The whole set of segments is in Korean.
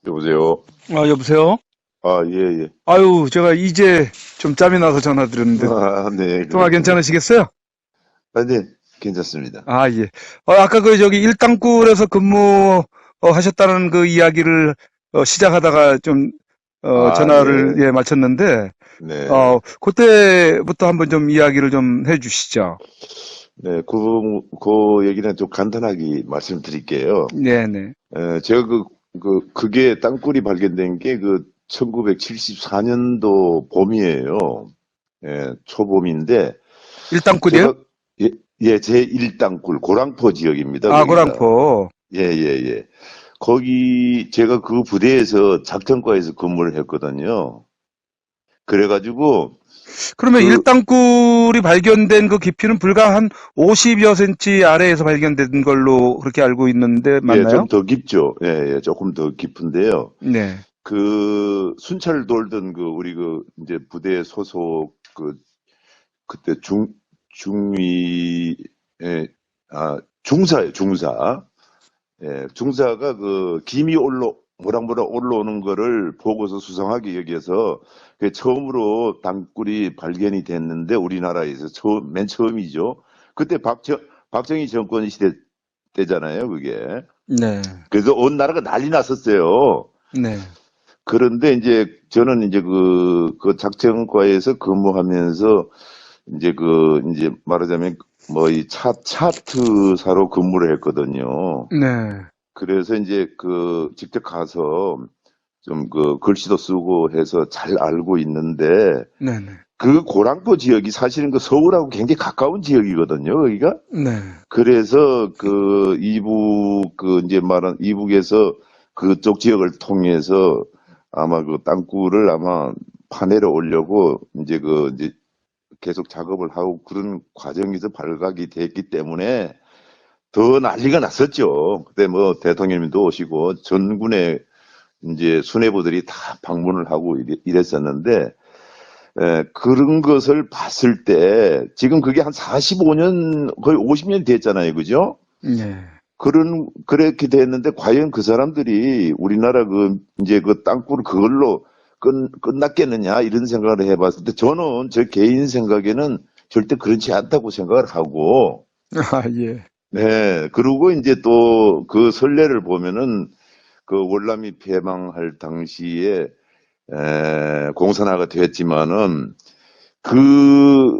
여보세요? 여보세요? 아, 예, 예. 아유, 제가 이제 좀 짬이 나서 전화드렸는데, 아, 네, 통화 그렇군요. 괜찮으시겠어요? 아, 네, 괜찮습니다. 아, 예. 아까 저기 일당굴에서 근무, 하셨다는 그 이야기를, 시작하다가 좀, 아, 전화를, 예, 예, 마쳤는데, 네. 그때부터 한번 좀 이야기를 좀 해주시죠. 네, 그 얘기는 좀 간단하게 말씀드릴게요. 네네. 제가 그게 땅굴이 발견된 게 1974년도 봄이에요. 예, 초봄인데, 일당굴이요? 제가, 예, 예, 제1땅굴, 고랑포 지역입니다, 아, 거기가. 고랑포. 예, 예, 예. 거기, 제가 그 부대에서 작전과에서 근무를 했거든요. 그래가지고 그러면 그 일당굴이 발견된 그 깊이는 불과 한 50여 센치 아래에서 발견된 걸로 그렇게 알고 있는데, 예, 맞나요? 좀 더 깊죠. 예, 예, 조금 더 깊은데요. 네. 그 순찰 돌던 우리 이제 부대 소속 그때 중위 예, 중사예요, 중사. 예, 중사가 김이 모락모락 올라오는 거를 보고서 수상하게 여기서 그 처음으로 땅굴이 발견이 됐는데 우리나라에서 맨 처음이죠. 그때 박정희 정권 시대 때잖아요, 그게. 네. 그래서 온 나라가 난리 났었어요. 네. 그런데 이제 저는 이제 그 작전과에서 근무하면서 이제 말하자면 뭐 이 차트사로 근무를 했거든요. 네. 그래서 이제 직접 가서 좀 글씨도 쓰고 해서 잘 알고 있는데 네네. 그 고랑포 지역이 사실은 서울하고 굉장히 가까운 지역이거든요, 여기가. 네. 그래서 이제 말한 이북에서 그쪽 지역을 통해서 아마 땅굴을 아마 파내려 오려고 이제 계속 작업을 하고 그런 과정에서 발각이 됐기 때문에 더 난리가 났었죠. 그때 뭐 대통령님도 오시고 전군의 이제 수뇌부들이 다 방문을 하고 이랬었는데 그런 것을 봤을 때 지금 그게 한 45년 거의 50년 됐잖아요, 그죠? 네. 그렇게 됐는데 과연 그 사람들이 우리나라 이제 땅굴 그걸로 끝났겠느냐 이런 생각을 해봤을 때 저는 제 개인 생각에는 절대 그렇지 않다고 생각을 하고 아, 예. 네 그리고 이제 또 그 선례를 보면은 월남이 폐망할 당시에 공산화가 됐지만은 그,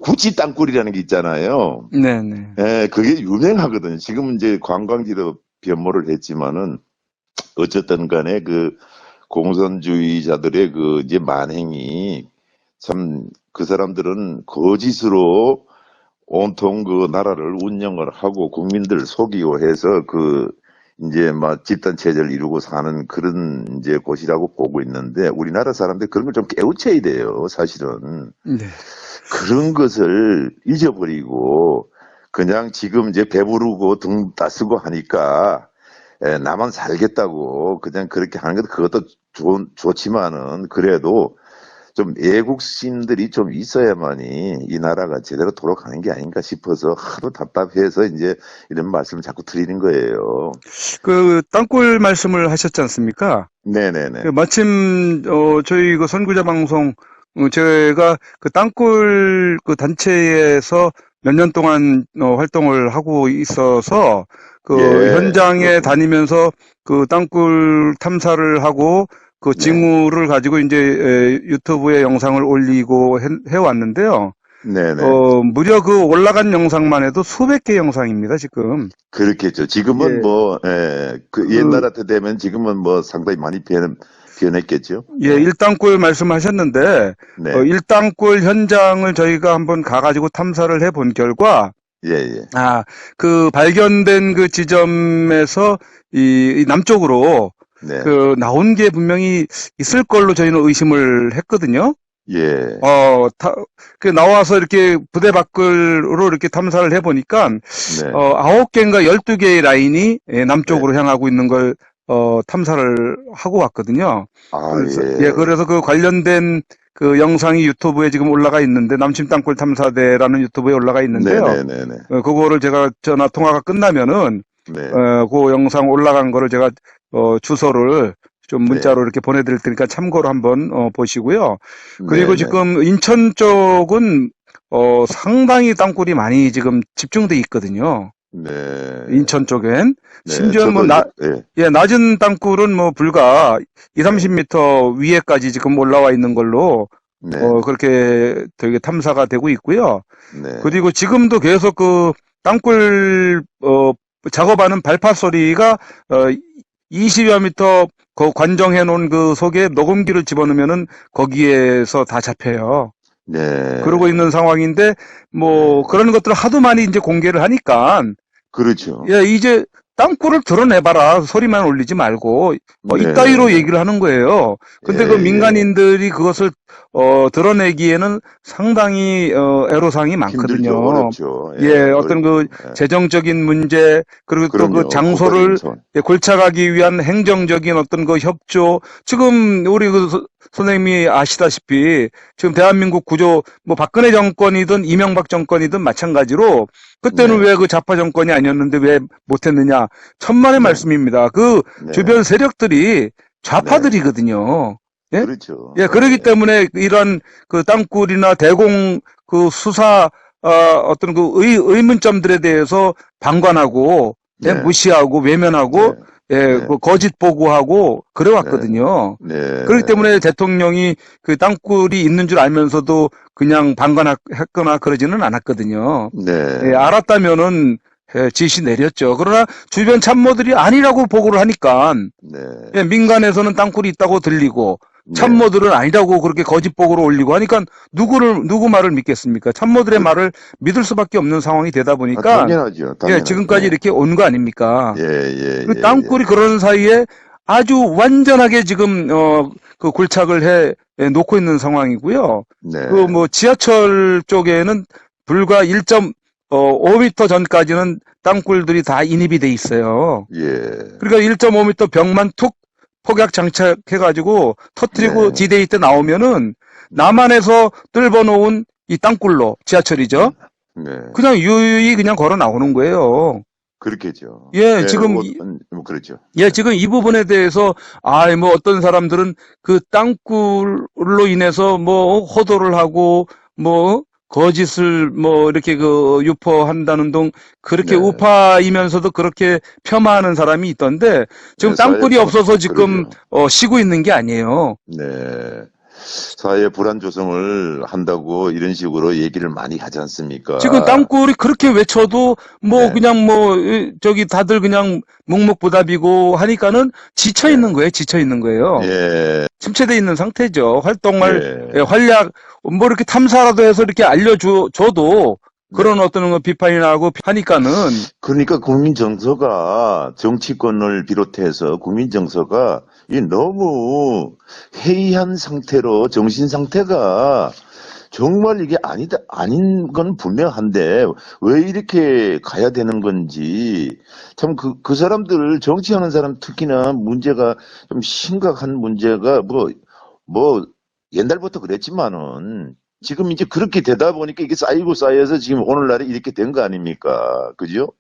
구치 땅굴이라는 게 있잖아요. 네네. 예, 그게 유명하거든요. 지금은 이제 관광지로 변모를 했지만은 어쨌든 간에 공산주의자들의 이제 만행이 참 그 사람들은 거짓으로 온통 나라를 운영을 하고 국민들을 속이고 해서 이제 막 집단 체제를 이루고 사는 그런 이제 곳이라고 보고 있는데 우리나라 사람들 그런 걸 좀 깨우쳐야 돼요, 사실은. 네. 그런 것을 잊어버리고 그냥 지금 이제 배부르고 등 따쓰고 하니까 나만 살겠다고 그냥 그렇게 하는 것도 그것도 좋지만은 그래도 좀 애국심들이 좀 있어야만이 이 나라가 제대로 돌아가는 게 아닌가 싶어서 하도 답답해서 이제 이런 말씀을 자꾸 드리는 거예요. 그 땅굴 말씀을 하셨지 않습니까? 네네네. 마침 저희 그 선구자 방송 제가 그 땅굴 그 단체에서 몇 년 동안 활동을 하고 있어서 그 예, 현장에 그렇군요. 다니면서 그 땅굴 탐사를 하고 그 네. 징후를 가지고 이제 유튜브에 영상을 올리고 해왔는데요. 네네. 무려 그 올라간 영상만 해도 수백 개 영상입니다, 지금. 그렇겠죠. 지금은 예, 뭐, 예, 그, 옛날한테 되면 지금은 뭐 상당히 많이 변했겠죠. 예, 예. 일당골 말씀하셨는데, 네. 일당골 현장을 저희가 한번 가가지고 탐사를 해본 결과, 예, 예. 아, 그 발견된 그 지점에서 이 남쪽으로 네. 그 나온 게 분명히 있을 걸로 저희는 의심을 했거든요. 예. 어, 그 나와서 이렇게 부대 밖으로 이렇게 탐사를 해보니까, 네. 9개인가 12개의 라인이 네. 남쪽으로 향하고 있는 걸, 탐사를 하고 왔거든요. 아, 그래서, 예, 예. 그래서 그 관련된 그 영상이 유튜브에 지금 올라가 있는데, 남침 땅굴 탐사대라는 유튜브에 올라가 있는데요. 네네네네. 그거를 제가 전화 통화가 끝나면은, 네. 그 영상 올라간 거를 제가 주소를 좀 네. 문자로 이렇게 보내드릴 테니까 참고로 한번 보시고요. 그리고 네, 네, 지금 인천 쪽은 상당히 땅굴이 많이 지금 집중돼 있거든요. 네, 인천 쪽엔. 네, 심지어 뭐 저도, 예, 예, 낮은 땅굴은 뭐 불과 2, 네, 30m 위에까지 지금 올라와 있는 걸로 네, 네, 그렇게 되게 탐사가 되고 있고요. 네, 그리고 지금도 계속 그 땅굴 작업하는 발파 소리가 20여 미터 그 관정해 놓은 그 속에 녹음기를 집어넣으면은 거기에서 다 잡혀요. 그러고 네, 있는 상황인데 뭐 네, 그런 것들을 하도 많이 이제 공개를 하니까 그렇죠. 예, 이제 땅굴을 드러내봐라. 소리만 올리지 말고, 네, 이따위로 네, 얘기를 하는 거예요. 예, 근데 그 예, 민간인들이 그것을, 드러내기에는 상당히, 애로사항이 힘들죠. 많거든요. 어렵죠. 예, 예, 어떤 그, 예. 재정적인 문제, 그리고 또 그 그럼요. 국가적인 장소를 손. 예, 골차가기 위한 행정적인 어떤 그 협조. 지금 우리 그 선생님이 아시다시피 지금 대한민국 구조, 뭐 박근혜 정권이든 이명박 정권이든 마찬가지로 그때는 네, 왜 그 좌파 정권이 아니었는데 왜 못했느냐. 천만의 네, 말씀입니다. 그 주변 네, 세력들이 네, 좌파들이거든요. 예? 그렇죠. 예, 그렇기 예, 때문에 이런 그 땅굴이나 대공 그 수사, 어떤 그 의문점들에 대해서 방관하고, 예, 네, 무시하고, 외면하고, 네, 예, 네, 그 거짓 보고하고, 네, 그래왔거든요. 그렇기 네, 때문에 대통령이 그 땅굴이 있는 줄 알면서도 그냥 방관했거나 그러지는 않았거든요. 예, 네, 알았다면은 예, 지시 내렸죠. 그러나 주변 참모들이 아니라고 보고를 하니까 네, 예, 민간에서는 땅굴이 있다고 들리고 네. 참모들은 아니라고 그렇게 거짓 보고를 올리고 하니까 누구 말을 믿겠습니까? 참모들의 그, 말을 믿을 수밖에 없는 상황이 되다 보니까 당연하죠. 예, 당연하죠. 지금까지 예, 이렇게 온 거 아닙니까? 예, 예, 그 예, 예. 땅굴이 그러는 사이에 아주 완전하게 지금 그 굴착을 해 놓고 있는 상황이고요. 그 네, 뭐 지하철 쪽에는 불과 1.5m 전까지는 땅굴들이 다 인입이 돼 있어요. 예, 그러니까 1.5m 벽만 툭 폭약 장착해가지고 터트리고 네, 디데이 때 나오면은 네, 남한에서 뚫어 놓은 이 땅굴로 지하철이죠. 네. 그냥 유유히 그냥 걸어 나오는 거예요. 그렇겠죠. 예, 예, 지금 뭐 그렇죠. 예, 지금 이 부분에 대해서, 뭐 어떤 사람들은 그 땅굴로 인해서 뭐 호도를 하고, 뭐 거짓을 뭐 이렇게 그 유포한다는 등 그렇게 네, 우파이면서도 그렇게 폄하하는 사람이 있던데, 지금 네, 사회 땅굴이 없어서 지금, 그러죠. 쉬고 있는 게 아니에요. 네. 사회 불안 조성을 한다고 이런 식으로 얘기를 많이 하지 지금 않습니까? 땅굴이 그렇게 외쳐도 뭐 네, 그냥 뭐, 저기 다들 그냥 묵묵부답이고 하니까는 지쳐 있는 네, 거예요. 지쳐 있는 거예요. 예, 침체돼 있는 상태죠. 활동을 예, 예, 활약 뭐 이렇게 탐사라도 해서 이렇게 알려줘도 그런 네. 어떤 거 비판이 나고 하니까는 그러니까 국민 정서가 정치권을 비롯해서 국민 정서가 이 너무 해이한 상태로 정신 상태가 정말 이게 아니다 아닌 건 분명한데 왜 이렇게 가야 되는 건지 참 그 사람들 정치하는 사람 특히나 문제가 좀 심각한 문제가 뭐 옛날부터 그랬지만은 지금 이제 그렇게 되다 보니까 이게 쌓이고 쌓여서 지금 오늘날에 이렇게 된 거 아닙니까? 그죠?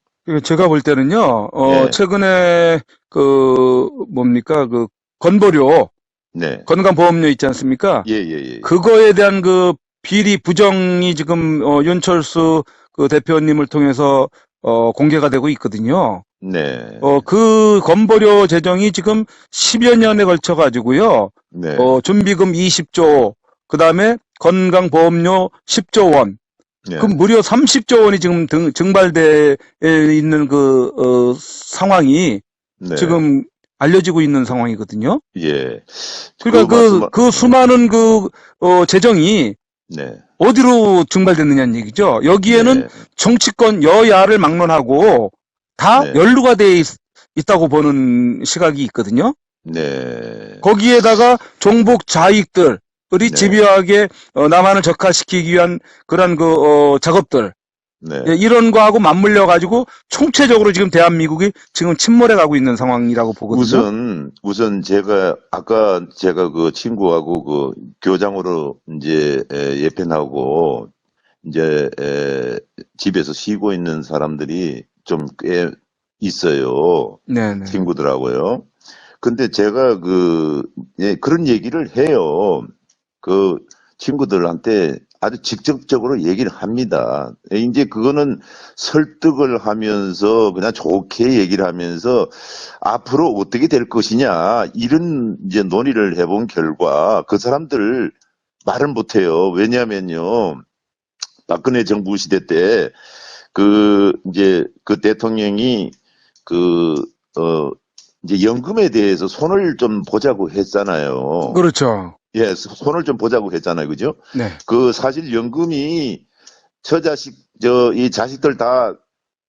제가 볼 때는요. 예, 최근에 그 뭡니까 그 건보료 네, 건강보험료 있지 않습니까? 예, 예, 예, 예. 그거에 대한 그 비리 부정이 지금 윤철수 그 대표님을 통해서 공개가 되고 있거든요. 네, 그 건보료 재정이 지금 10여 년에 걸쳐 가지고요. 네, 준비금 20조, 그 다음에 건강보험료 10조 원, 그 네, 무려 30조 원이 지금 증발돼 있는 그, 상황이 네, 지금 알려지고 있는 상황이거든요. 예. 그러니까 그 네, 수많은 그, 재정이 네, 어디로 증발됐느냐는 얘기죠. 여기에는 네, 정치권 여야를 막론하고 다 네, 연루가 돼 있다고 보는 시각이 있거든요. 네, 거기에다가 종북 좌익들이 네, 집요하게 남한을 적화시키기 위한 그런 그 작업들 예, 네. 이런 거하고 맞물려 가지고 총체적으로 지금 대한민국이 지금 침몰해 가고 있는 상황이라고 보거든요. 우선 아까 제가 그 친구하고 그 교장으로 이제 예편 나오고 이제 집에서 쉬고 있는 사람들이 좀 꽤 있어요. 네네. 친구들하고요. 근데 제가 예, 그런 얘기를 해요. 그 친구들한테 아주 직접적으로 얘기를 합니다. 예, 이제 그거는 설득을 하면서 그냥 좋게 얘기를 하면서 앞으로 어떻게 될 것이냐 이런 이제 논의를 해본 결과 그 사람들 말은 못해요. 왜냐하면요. 박근혜 정부 시대 때 이제 그 대통령이 그, 어, 이제 연금에 대해서 손을 좀 보자고 했잖아요. 그렇죠. 예, 손을 좀 보자고 했잖아요. 그죠? 네. 사실 연금이 이 자식들 다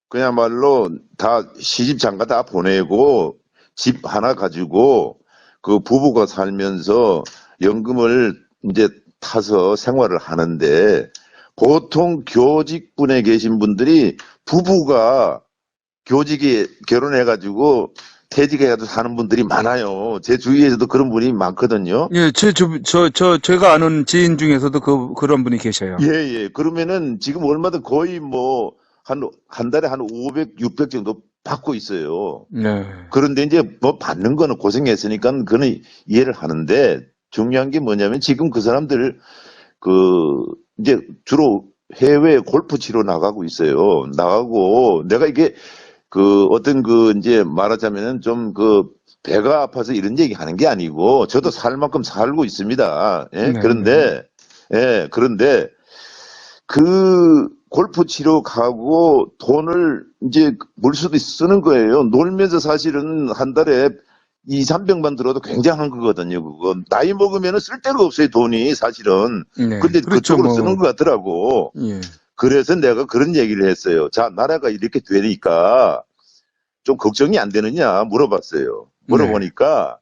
그야말로 다 시집 장가 다 보내고 집 하나 가지고 그 부부가 살면서 연금을 이제 타서 생활을 하는데 보통 교직분에 계신 분들이 부부가 교직에 결혼해가지고 퇴직해가지고 사는 분들이 많아요. 제 주위에서도 그런 분이 많거든요. 예, 제가 아는 지인 중에서도 그런 분이 계셔요. 예, 예. 그러면은 지금 얼마든 거의 뭐, 한 달에 한 500, 600 정도 받고 있어요. 네. 그런데 이제 뭐 받는 거는 고생했으니까 그거는 이해를 하는데 중요한 게 뭐냐면 지금 그 사람들 이제 주로 해외 골프 치러 나가고 있어요. 나가고 내가 이게 이제 말하자면은 좀 배가 아파서 이런 얘기 하는 게 아니고 저도 살 만큼 살고 있습니다. 예? 네, 네. 그런데 골프 치러 가고 돈을 이제 물수도 쓰는 거예요. 놀면서 사실은 한 달에 2, 300만 들어도 굉장한 거거든요, 그거. 나이 먹으면은 쓸 데가 없어요, 돈이, 사실은. 네. 근데 그렇죠, 그쪽으로 쓰는 뭐. 것 같더라고. 예. 그래서 내가 그런 얘기를 했어요. 자, 나라가 이렇게 되니까 좀 걱정이 안 되느냐 물어봤어요. 네. 물어보니까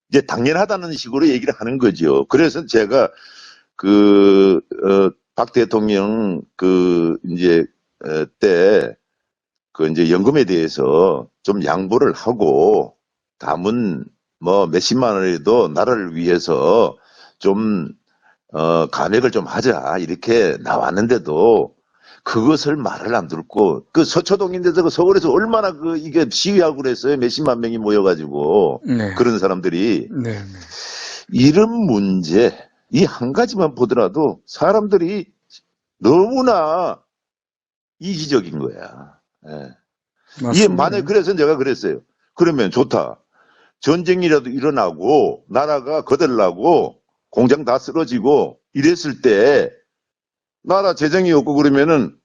이제 당연하다는 식으로 얘기를 하는 거죠. 그래서 제가 박 대통령 이제 때 이제 연금에 대해서 좀 양보를 하고 담은 뭐 몇십만 원이라도 나라를 위해서 좀 감액을 좀 하자 이렇게 나왔는데도 그것을 말을 안 듣고 서초동인데도 서울에서 얼마나 이게 시위하고 그랬어요. 몇십만 명이 모여가지고 네. 그런 사람들이 네. 네. 이런 문제 이 한 가지만 보더라도 사람들이 너무나 이기적인 거야. 예. 이게 맞습니다. 만약 그래서 내가 그랬어요. 그러면 좋다. 전쟁이라도 일어나고 나라가 거들나고 공장 다 쓰러지고 이랬을 때 나라 재정이 없고 그러면은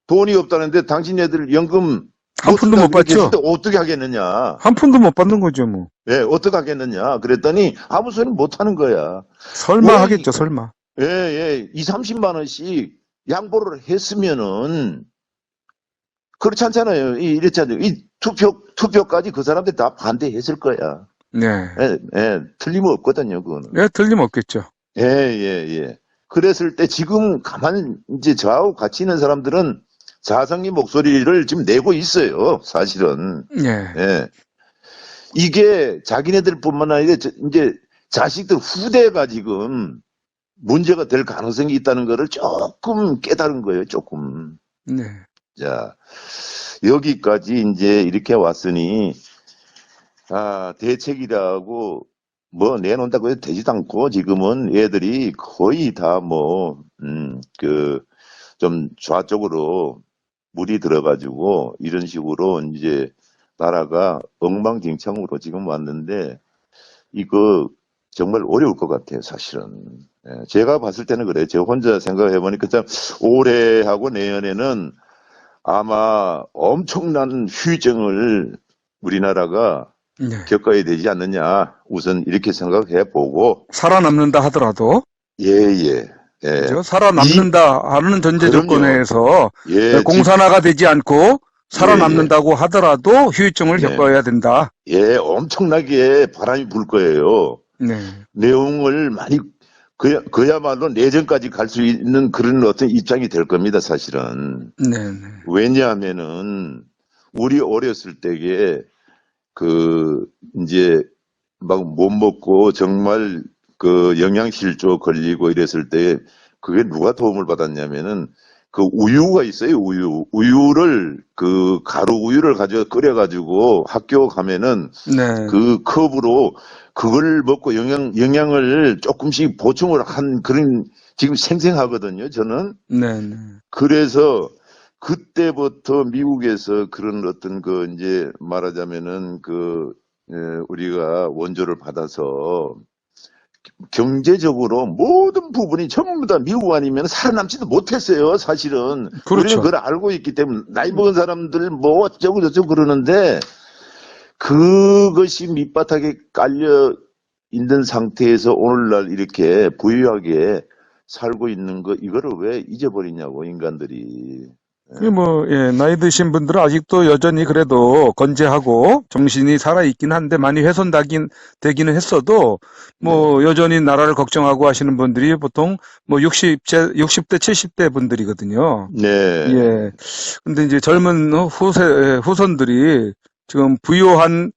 돈이 없다는데 당신네들 연금 한 못 푼도 준다 못 그렇게 했을 받죠? 때 어떻게 하겠느냐. 한 푼도 못 받는 거죠, 뭐. 예, 어떻게 하겠느냐. 그랬더니 아무 소리 못 하는 거야. 설마 왜, 하겠죠, 설마. 예, 예, 2, 30만 원씩 양보를 했으면은 그렇지 않잖아요. 이랬잖아요. 투표까지 그 사람들 다 반대했을 거야. 네. 예, 예, 틀림없거든요, 그거는. 예, 틀림없겠죠. 예, 예, 예. 그랬을 때 지금 가만 이제 저하고 같이 있는 사람들은 자성의 목소리를 지금 내고 있어요, 사실은. 예. 예. 이게 자기네들뿐만 아니라 이제 자식들 후대가 지금 문제가 될 가능성이 있다는 거를 조금 깨달은 거예요, 조금. 네. 자, 여기까지 이제 이렇게 왔으니, 대책이라고 뭐 내놓는다고 해도 되지도 않고 지금은 애들이 거의 다 좀 좌쪽으로 물이 들어가지고 이런 식으로 이제 나라가 엉망진창으로 지금 왔는데 이거 정말 어려울 것 같아요, 사실은. 예, 제가 봤을 때는 그래요. 제가 혼자 생각해 보니까 참 올해하고 내년에는 아마 엄청난 휴정을 우리나라가 네. 겪어야 되지 않느냐. 우선 이렇게 생각해 보고, 살아남는다 하더라도, 예, 예, 예. 그죠? 살아남는다 하는 전제 그럼요. 조건에서 예, 공산화가 되지 않고 예, 예. 살아남는다고 하더라도 후유증을 네. 겪어야 된다. 예, 엄청나게 바람이 불 거예요. 네. 내용을 많이, 그야말로 내전까지 갈 수 있는 그런 어떤 입장이 될 겁니다, 사실은. 네. 네. 왜냐하면은, 우리 어렸을 때에, 이제, 막 못 먹고 정말 영양실조 걸리고 이랬을 때, 그게 누가 도움을 받았냐면은, 그 우유가 있어요, 우유. 우유를, 그 가루 우유를 가지고 끓여가지고 학교 가면은 네, 그 컵으로 그걸 먹고 영양을 조금씩 보충을 한 그런 지금 생생하거든요, 저는. 네, 네. 그래서 그때부터 미국에서 그런 어떤 그 이제 말하자면은 그 우리가 원조를 받아서 경제적으로 모든 부분이 전부 다 미국 아니면 살아남지도 못했어요, 사실은. 우리는 그렇죠. 그걸 알고 있기 때문에 나이 먹은 사람들 뭐 어쩌고 저쩌고 그러는데 그것이 밑바닥에 깔려 있는 상태에서 오늘날 이렇게 부유하게 살고 있는 거 이거를 왜 잊어버리냐고 인간들이. 그 뭐, 예, 나이 드신 분들은 아직도 여전히 그래도 건재하고 정신이 살아있긴 한데 많이 되기는 했어도 네, 뭐 여전히 나라를 걱정하고 하시는 분들이 보통 뭐 60대, 70대 분들이거든요. 네, 예. 근데 이제 젊은 후손들이 지금 부유한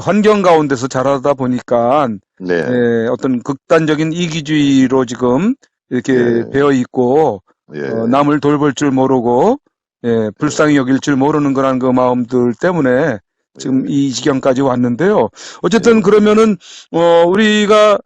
환경 가운데서 자라다 보니까 네, 예, 어떤 극단적인 이기주의로 지금 이렇게 예, 배어 있고 예, 남을 돌볼 줄 모르고 예, 불쌍히 여길 줄 모르는 그런 그 마음들 때문에 지금 예, 이 지경까지 왔는데요. 어쨌든 예. 그러면은 우리가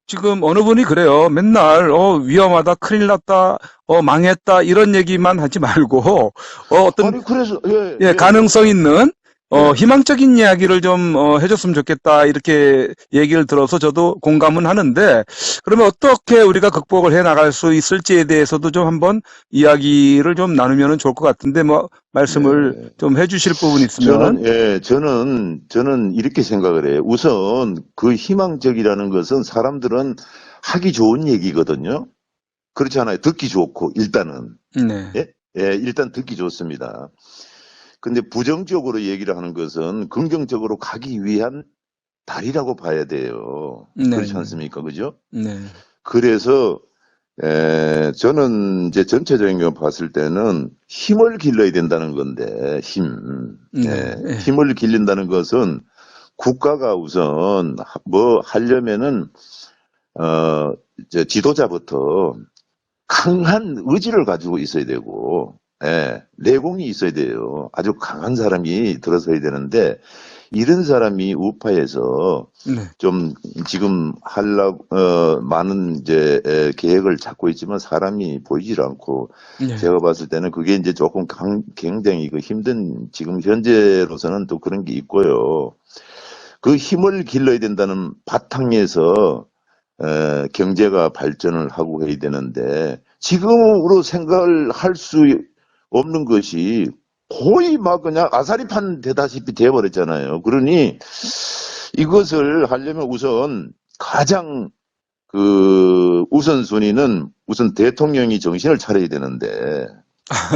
지금 어느 분이 그래요. 맨날 위험하다, 큰일 났다, 망했다 이런 얘기만 하지 말고 어떤 아니 그래서 예, 예, 예, 가능성 있는 예. 희망적인 이야기를 좀 해줬으면 좋겠다 이렇게 얘기를 들어서 저도 공감은 하는데 그러면 어떻게 우리가 극복을 해 나갈 수 있을지에 대해서도 좀 한번 이야기를 좀 나누면 좋을 것 같은데 뭐 말씀을 네. 좀 해주실 부분 있으면 저는 이렇게 생각을 해요. 우선 그 희망적이라는 것은 사람들은 하기 좋은 얘기거든요. 그렇지 않아요. 듣기 좋고, 일단은. 네, 예? 예, 일단 듣기 좋습니다. 근데 부정적으로 얘기를 하는 것은 긍정적으로 가기 위한 달이라고 봐야 돼요. 네, 그렇지 네, 않습니까? 그죠? 네, 그래서 저는 이제 전체적인 거 봤을 때는 힘을 길러야 된다는 건데, 힘. 네, 예, 예. 힘을 길린다는 것은 국가가 우선 뭐 하려면은, 지도자부터 강한 의지를 가지고 있어야 되고, 예, 내공이 있어야 돼요. 아주 강한 사람이 들어서야 되는데, 이런 사람이 우파에서 네, 좀 지금 많은 이제 계획을 잡고 있지만 사람이 보이질 않고 네, 제가 봤을 때는 그게 이제 조금 굉장히 그 힘든 지금 현재로서는 또 그런 게 있고요. 그 힘을 길러야 된다는 바탕에서 경제가 발전을 하고 해야 되는데 지금으로 생각을 할 수 없는 것이 거의 막 그냥 아사리판 되다시피 돼버렸잖아요. 그러니 이것을 하려면 우선 가장 그 우선순위는 우선 대통령이 정신을 차려야 되는데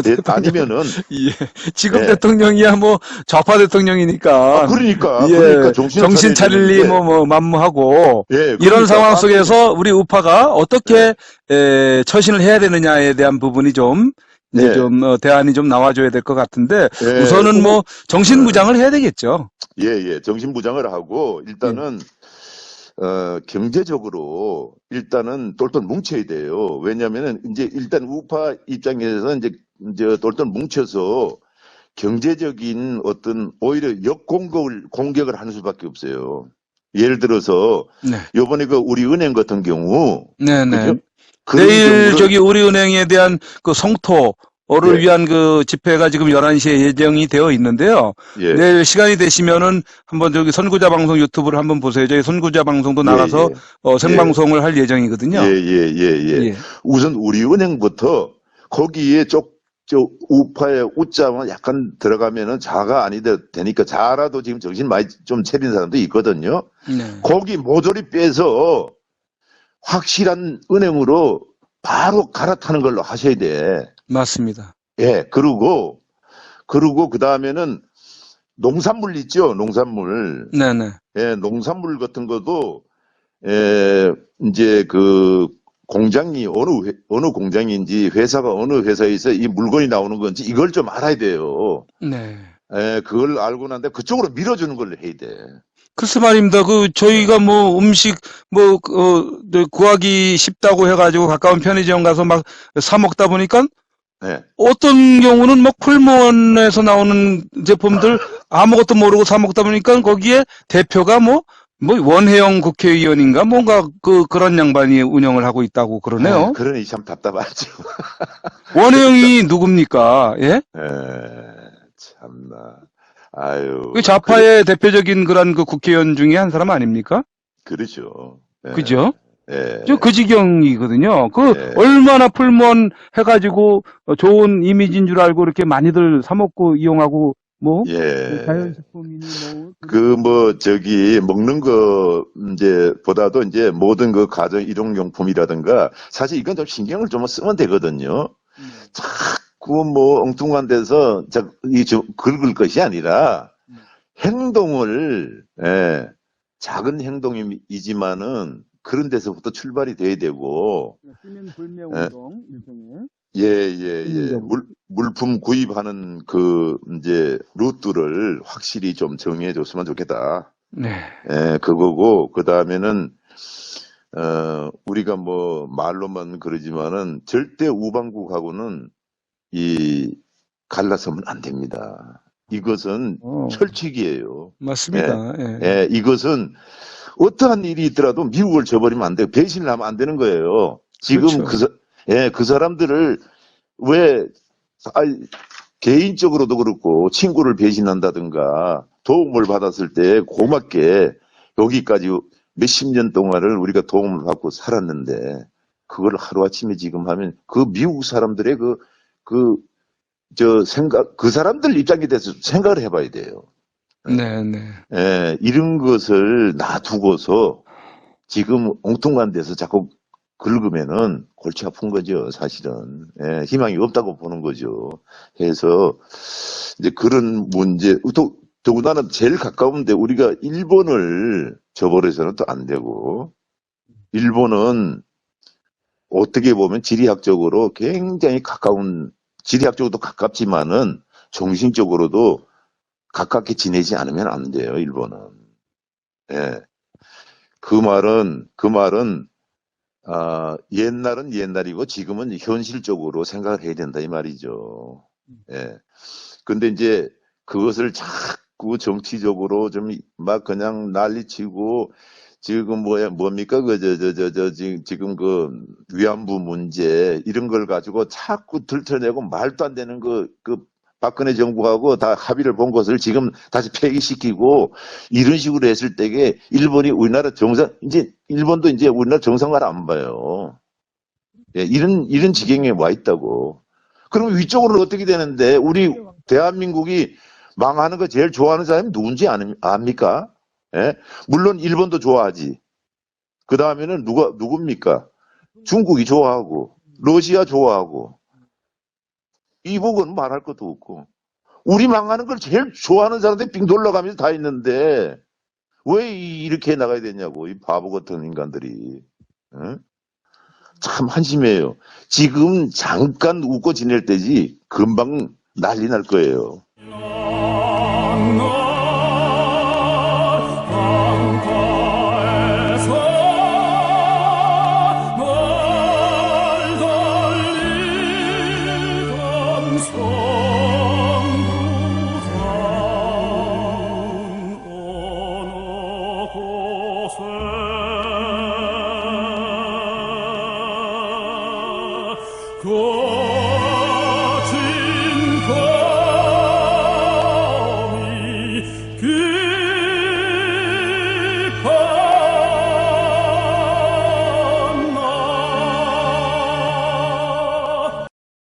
대통령 아니면은 예, 지금 예. 대통령이야 뭐 좌파 대통령이니까 그러니까 예, 정신을 정신 차려야 차릴 리 되는데 뭐 만무하고 예, 이런 그러니까 상황 깜깜이 속에서 우리 우파가 예, 어떻게 처신을 해야 되느냐에 대한 부분이 좀 이제 네, 좀 대안이 좀 나와줘야 될 것 같은데 예, 우선은 뭐 정신무장을 해야 되겠죠. 예, 예, 정신부장을 하고 예, 일단은 경제적으로 일단은 똘똘 뭉쳐야 돼요. 왜냐면은 이제 일단 우파 입장에서 이제 똘똘 뭉쳐서 경제적인 어떤 오히려 공격을 하는 수밖에 없어요. 예를 들어서 네, 요번에 그 우리 은행 같은 경우 네, 네. 그죠? 그런 내일 경우를 저기 우리은행에 대한 그 성토를 예, 위한 그 집회가 지금 11시에 예정이 되어 있는데요. 예, 내일 시간이 되시면은 한번 저기 선구자 방송 유튜브를 한번 보세요. 저희 선구자 방송도 예, 나가서 예, 예, 생방송을 할 예, 예정이거든요. 예. 예. 우선 우리은행부터 거기에 저 우파의 우자만 약간 들어가면은 자가 되니까 자라도 지금 정신 많이 좀 차린 사람도 있거든요. 네. 거기 모조리 빼서 확실한 은행으로 바로 갈아타는 걸로 하셔야 돼. 맞습니다. 예, 그리고 그 다음에는 농산물 있죠, 농산물. 네네. 예, 농산물 같은 것도 이제 그 공장이 어느 공장인지 회사가 어느 회사에서 이 물건이 나오는 건지 이걸 좀 알아야 돼요. 네. 예, 그걸 알고 난데 그쪽으로 밀어주는 걸 해야 돼. 글쎄 말입니다. 그 예, 저희가 뭐 음식 뭐 구하기 쉽다고 해가지고 가까운 편의점 가서 막 사 먹다 보니까 네. 어떤 경우는 뭐 풀무원에서 나오는 제품들 아무것도 모르고 사 먹다 보니까 거기에 대표가 뭐 원혜영 국회의원인가 뭔가 그런 양반이 운영을 하고 있다고 아, 그러네요. 그러니 참 답답하죠. 그러니까, 원혜영이 누굽니까? 예? 참나. 그 아유, 그래, 좌파의 대표적인 그런 그 국회의원 중에 한 사람 아닙니까? 그러죠. 그죠? 저 예, 그 지경이거든요. 그 예, 얼마나 풀무원 해가지고 좋은 이미지인 줄 알고 이렇게 많이들 사 먹고 이용하고 뭐 예. 자연식품이니 뭐 저기, 먹는 거, 보다도 이제 모든 그 가정 일용용품이라든가, 사실 이건 좀 신경을 좀 쓰면 되거든요. 네, 자꾸 뭐 엉뚱한 데서, 긁을 것이 아니라, 네. 행동을, 예, 작은 행동이지만은, 그런 데서부터 출발이 돼야 되고, 시민 불매 예, 운동 일종의 예, 예, 예. 국민적으로. 물품 구입하는 루트를 확실히 좀 정해 줬으면 좋겠다. 네, 예, 그거고, 그 다음에는, 우리가 뭐, 말로만 그러지만은, 절대 우방국하고는 갈라서면 안 됩니다. 이것은 철칙이에요. 예, 맞습니다. 예. 예, 이것은 어떠한 일이 있더라도 미국을 저버리면 안 돼요. 배신을 하면 안 되는 거예요. 지금 그렇죠. 그 사람들을 왜, 개인적으로도 그렇고, 친구를 배신한다든가, 도움을 받았을 때 고맙게 여기까지 몇십 년 동안을 우리가 도움을 받고 살았는데, 그걸 하루아침에 지금 하면, 그 미국 사람들의 그 사람들 입장에 대해서 생각을 해봐야 돼요. 네, 네. 이런 것을 놔두고서 지금 엉뚱한 데서 자꾸 긁으면은 골치 아픈 거죠, 사실은. 희망이 없다고 보는 거죠. 해서 이제 그런 문제, 더군다나 제일 가까운데 우리가 일본을 저버려서는 또 안 되고, 일본은 어떻게 보면 지리학적으로 굉장히 지리학적으로도 가깝지만은 정신적으로도 가깝게 지내지 않으면 안 돼요, 일본은. 예. 그 말은, 옛날은 옛날이고 지금은 현실적으로 생각을 해야 된다, 이 말이죠. 예. 근데 이제 그것을 자꾸 정치적으로 좀 막 그냥 난리치고 지금 뭡니까? 지금 그 위안부 문제 이런 걸 가지고 자꾸 들춰내고 말도 안 되는 박근혜 정부하고 다 합의를 본 것을 지금 다시 폐기시키고 이런 식으로 했을 때에 일본도 이제 우리나라 정상화를 안 봐요. 예, 이런 지경에 와 있다고. 그럼 위쪽으로 어떻게 되는데 우리 대한민국이 망하는 거 제일 좋아하는 사람이 누군지 압니까? 예? 물론 일본도 좋아하지. 그 다음에는 누굽니까? 중국이 좋아하고, 러시아 좋아하고, 이북은 말할 것도 없고. 우리 망하는 걸 제일 좋아하는 사람들이 빙 돌아가면서 다 있는데, 왜 이렇게 나가야 되냐고, 이 바보 같은 인간들이. 예? 참 한심해요. 지금 잠깐 웃고 지낼 때지, 금방 난리 날 거예요. 고